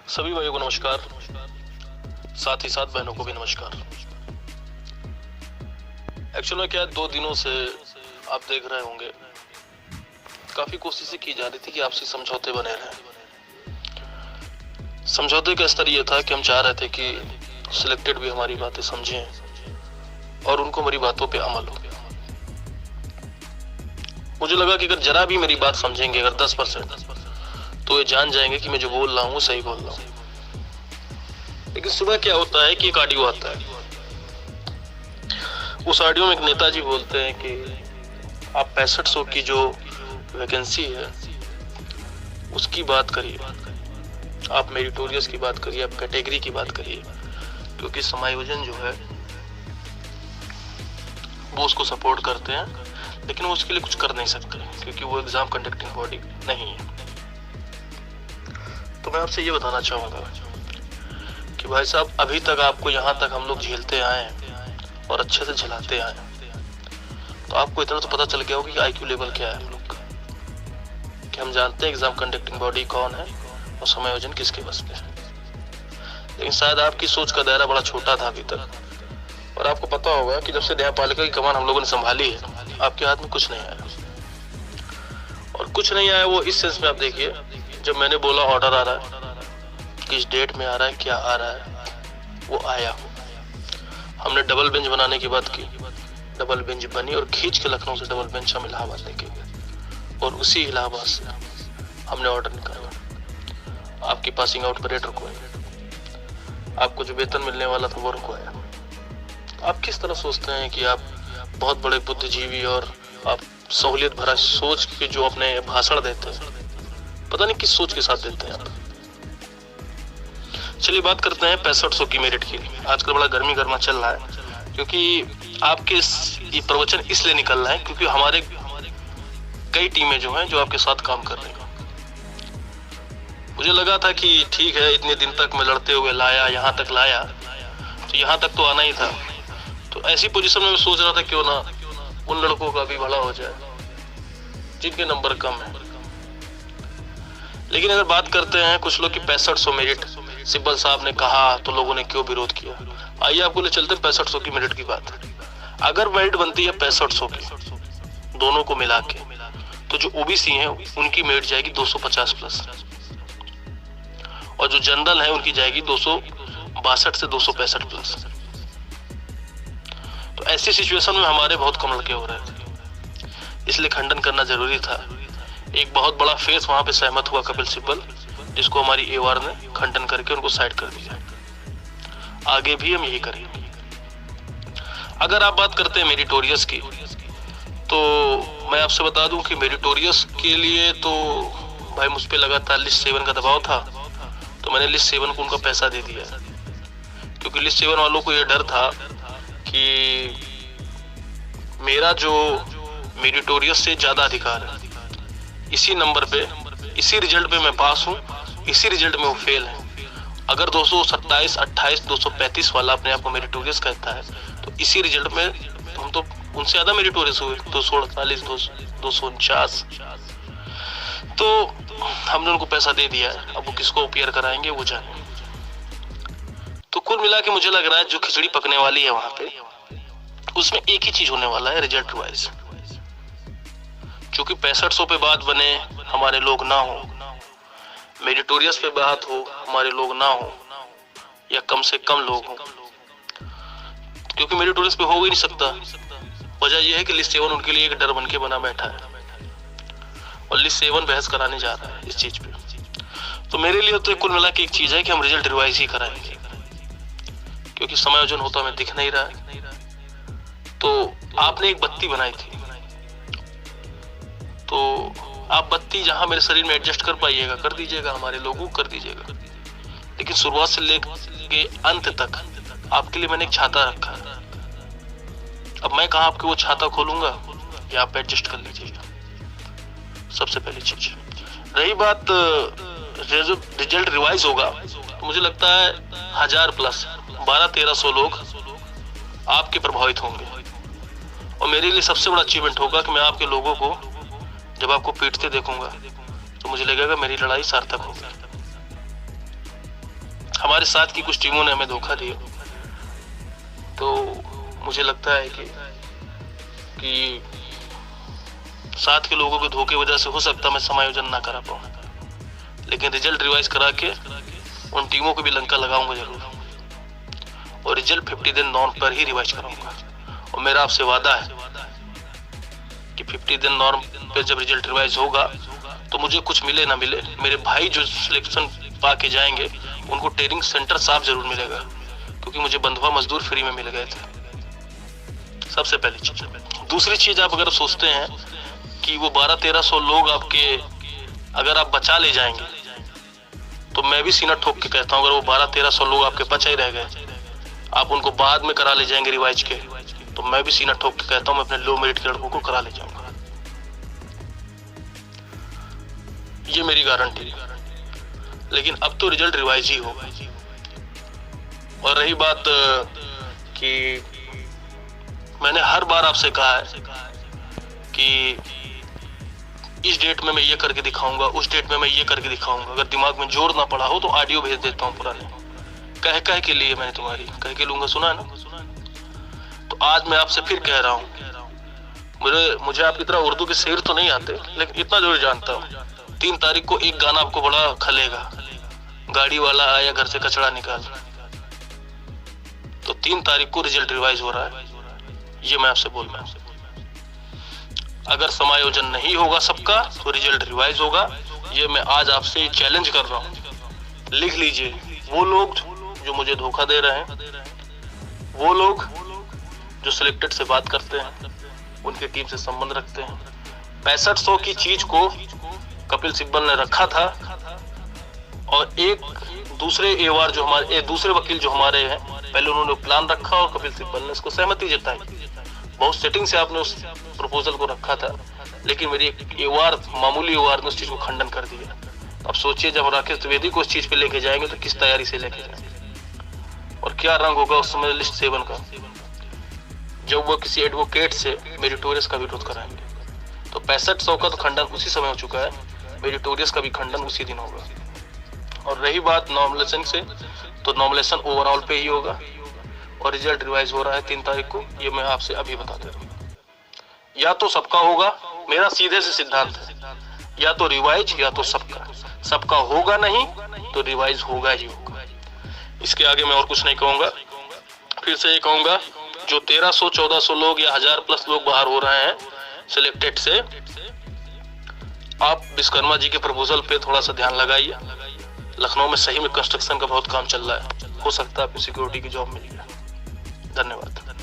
सभी भाइयों को नमस्कार, साथ ही साथ बहनों को भी नमस्कार। एक्चुअल में क्या है, 2 दिनों से आप देख रहे होंगे काफी कोशिशें की जा रही थी कि आपसी समझौते बने रहें। समझौते का स्तर ये था कि हम चाह रहे थे कि सिलेक्टेड भी हमारी बातें समझें और उनको मेरी बातों पे अमल हो। मुझे लगा कि अगर जरा भी मेरी बात समझेंगे, अगर 10%, तो ये जान जाएंगे कि मैं जो बोल रहा हूँ सही बोल रहा हूँ। लेकिन सुबह क्या होता है कि एक ऑडियो आता है। उस ऑडियो में एक नेताजी बोलते हैं कि आप 6500 की जो वैकेंसी है उसकी बात करिए, आप मेरिटोरियस की बात करिए, आप कैटेगरी की बात करिए, क्योंकि समायोजन जो है वो उसको सपोर्ट करते हैं, लेकिन वो उसके लिए कुछ कर नहीं सकते क्योंकि वो एग्जाम कंडक्टिंग बॉडी नहीं है। तो मैं आपसे ये बताना चाहूंगा कि भाई साहब, अभी तक आपको यहाँ तक हम लोग झेलते आए हैं और अच्छे से झेलाते आए हैं, तो आपको इतना तो पता चल गया होगा कि आईक्यू लेवल क्या है हम लोग का, कि हम जानते हैं एग्जाम कंडक्टिंग बॉडी कौन है और समायोजन किसके बस में है। लेकिन शायद आपकी सोच का दायरा बड़ा छोटा था अभी तक, और आपको पता होगा कि जब से न्यायपालिका की कमान हम लोगों ने संभाली है, आपके हाथ में कुछ नहीं आया। और कुछ नहीं आया वो इस सेंस में, आप देखिए, जब मैंने बोला ऑर्डर आ रहा है, किस डेट में आ रहा है, क्या आ रहा है, वो आया। हमने डबल बेंच बनाने की बात की, डबल बेंच बनी और खींच के लखनऊ से डबल बेंच हम इलाहाबाद लेके गए, और उसी इलाहाबाद से हमने ऑर्डर निकाला। आपकी पासिंग आउट पर रेट रुकवाया, आपको जो वेतन मिलने वाला था वो रुकवाया। आप किस तरह सोचते हैं कि आप बहुत बड़े बुद्धिजीवी और आप सहूलियत भरा सोच के जो अपने भाषण देते हैं, पता नहीं किस सोच के साथ देते हैं आप। चलिए बात करते हैं 6500 की मेरिट की। आजकल बड़ा गर्मी गर्मा चल रहा है, क्योंकि आपके ये प्रवचन इसलिए निकल रहा है क्योंकि हमारे कई टीमें जो हैं जो आपके साथ काम कर रही हैं। मुझे लगा था कि ठीक है, इतने दिन तक मैं लड़ते हुए लाया, यहाँ तक लाया, तो यहाँ तक तो आना ही था। तो ऐसी पोजीशन में मैं सोच रहा था क्यों ना उन लड़कों का भी भला हो जाए जिनके नंबर कम है। लेकिन अगर बात करते हैं कुछ लोग की 6500 मेरिट सिब्बल साहब ने कहा तो लोगों ने क्यों विरोध किया, आइए आपको ले चलते हैं 6500 की मेरिट की बात। अगर मेरिट बनती है 6500 की दोनों को मिला के, तो जो ओबीसी हैं उनकी मेरिट जाएगी 250 प्लस, और जो जनरल है उनकी जाएगी 262 से 265 प्लस। तो ऐसी सिचुएशन में हमारे बहुत कम लड़के हो रहे थे, इसलिए खंडन करना जरूरी था। एक बहुत बड़ा फेस वहां पे सहमत हुआ, कपिल सिब्बल, जिसको हमारी एवार ने खंडन करके उनको साइड कर दिया। आगे भी हम यही करेंगे। अगर आप बात करते हैं मेरिटोरियस की, तो मैं आपसे बता दूं कि मेरिटोरियस के लिए तो भाई मुझ पे लगातार लिस्ट 7 का दबाव था, तो मैंने लिस्ट 7 को उनका पैसा दे दिया, क्योंकि लिस्ट 7 वालों को यह डर था कि मेरा जो मेरिटोरियस से ज्यादा अधिकार है, इसी नंबर पे, इसी रिजल्ट पे मैं पास हूँ, इसी रिजल्ट में वो फेल है। अगर 227, 28, 235 वाला अपने आप को मेरिटोरियस कहता है, तो इसी रिजल्ट में हम तो उनसे ज्यादा मेरिटोरियस हुए, 248, 249। तो हमने उनको पैसा दे दिया है, अब वो किसको अपीयर कराएंगे वो जाने। तो कुल मिला के मुझे लग रहा है जो खिचड़ी पकने वाली है वहां पे, उसमें एक ही चीज होने वाला है, रिजल्ट वाइज। क्योंकि 6500 पे बात बने हमारे लोग ना हो, मेरिटोरियस पे बात हो हमारे लोग ना हो, या कम से कम लोग हो, क्योंकि मेरिटोरियस पे हो ही नहीं सकता। वजह यह है कि लिस्ट 7 उनके लिए एक डर बन के बना बैठा है, और लिस्ट 7 बहस कराने जा रहा है इस चीज पे। तो मेरे लिए तो कुल मिला के एक चीज है कि हम रिजल्ट रिवाइज ही कराएंगे, क्योंकि समायोजन होता हमें दिख नहीं रहा है। तो आपने एक बत्ती बनाई थी, तो आप बत्ती जहां मेरे शरीर में एडजस्ट कर पाइएगा कर दीजिएगा, हमारे लोगों को कर दीजिएगा, लेकिन शुरुआत से लेके अंत तक आपके लिए मैंने एक छाता रखा है। अब मैं कहां आपके वो छाता खोलूंगा, या आप एडजस्ट कर लीजिएगा। सबसे पहली चीज रही बात, रिजल्ट रिवाइज होगा तो मुझे लगता है 1000 प्लस 1200-1300 लोग आपके प्रभावित होंगे, और मेरे लिए सबसे बड़ा अचीवमेंट होगा कि मैं आपके लोगों को जब आपको पीटते देखूंगा तो मुझे लगेगा मेरी लड़ाई सार्थक होगी। हमारे साथ की कुछ टीमों ने हमें धोखा दिया। तो मुझे लगता है कि साथ के लोगों के धोखे वजह से हो सकता मैं समायोजन ना करा पाऊँ, लेकिन रिजल्ट रिवाइज करा के उन टीमों को भी लंका लगाऊंगा जरूर, और रिजल्ट 50 दिन नॉर्म पर ही रिवाइज कराऊंगा। और मेरा आपसे वादा है कि 50 दिन नॉर्म पे जब रिजल्ट रिवाइज होगा तो मुझे कुछ मिले ना मिले, मेरे भाई जो सिलेक्शन पा के जाएंगे उनको ट्रेनिंग सेंटर साफ जरूर मिलेगा, क्योंकि मुझे बंधुआ मजदूर फ्री में मिल गए थे। सबसे पहली चीज। दूसरी चीज, आप अगर सोचते हैं कि वो 1200-1300 लोग आपके अगर आप बचा ले जाएंगे, तो मैं भी सीना ठोक के कहता हूँ अगर वो 1200-1300 लोग आपके बचा ही रह गए, आप उनको बाद में करा ले जाएंगे रिवाइज के, तो मैं भी सीना ठोक के कहता हूँ मैं अपने लो मेरिट के लड़कों को करा ले जाऊंगा। ये मेरी गारंटी है। लेकिन अब तो रिजल्ट रिवाइज ही होगा। और रही बात कि मैंने हर बार आपसे कहा है कि इस डेट में मैं ये करके दिखाऊंगा, उस डेट में मैं ये करके दिखाऊंगा। अगर दिमाग में जोर ना पड़ा हो तो ऑडियो भेज देता हूँ पुराने, कह के लिए मैंने तुम्हारी कह के लूंगा, सुना है ना। तो आज मैं आपसे फिर कह रहा हूँ, मुझे आपकी तरह उर्दू के शेर तो नहीं आते, लेकिन इतना जरूर जानता हूँ 3 तारीख को एक गाना आपको बड़ा खलेगा, गाड़ी वाला आया घर से कचरा निकाल। तो 3 तारीख को रिजल्ट रिवाइज हो रहा है, ये मैं आपसे बोल रहा हूँ। अगर समायोजन नहीं होगा सबका तो रिजल्ट रिवाइज होगा, ये मैं आज आपसे चैलेंज कर रहा हूँ। लिख लीजिए, वो लोग जो मुझे धोखा दे रहे हैं, वो लोग जो सिलेक्टेड से बात करते हैं, उनकी टीम से संबंध रखते हैं, 6500 की चीज को कपिल सिब्बल ने रखा था, और एक दूसरे एवार जो हमारे दूसरे वकील जो हमारे हैं, पहले उन्होंने प्लान रखा और कपिल सिब्बल ने उसको सहमति जताई। बहुत सेटिंग से आपने उस प्रपोजल को रखा था, लेकिन मेरी एक एवार, मामूली एवार ने उस चीज को खंडन कर दिया। अब सोचिए जब राकेश द्विवेदी को उस चीज पे लेके जाएंगे तो किस तैयारी से लेके जाएंगे, और क्या रंग होगा उस समय लिस्ट 7 का, जब वो किसी एडवोकेट से मेरिटोरियस का विरोध कराएंगे। तो 6500 का तो खंडन उसी समय हो चुका है, मेरिटोरियस का भी खंडन उसी दिन होगा। और रही बात नॉमिनेशन से, तो नॉमिनेशन ओवरऑल पे ही होगा, और रिजल्ट रिवाइज हो रहा है 3 तारीख को, ये मैं आपसे अभी बता दे रहा हूँ। या तो सबका होगा, मेरा सीधे से सिद्धांत है, या तो रिवाइज या तो सबका होगा नहीं तो रिवाइज होगा ही होगा। इसके आगे मैं और कुछ नहीं कहूंगा। फिर से ये कहूंगा, जो 1300-1400 लोग या 1000+ लोग बाहर हो रहे हैं सिलेक्टेड से, आप विश्वकर्मा जी के प्रपोजल पे थोड़ा सा ध्यान लगाइए। लखनऊ में सही में कंस्ट्रक्शन का बहुत काम चल रहा है, हो सकता है आपको सिक्योरिटी की जॉब मिल जाए। धन्यवाद।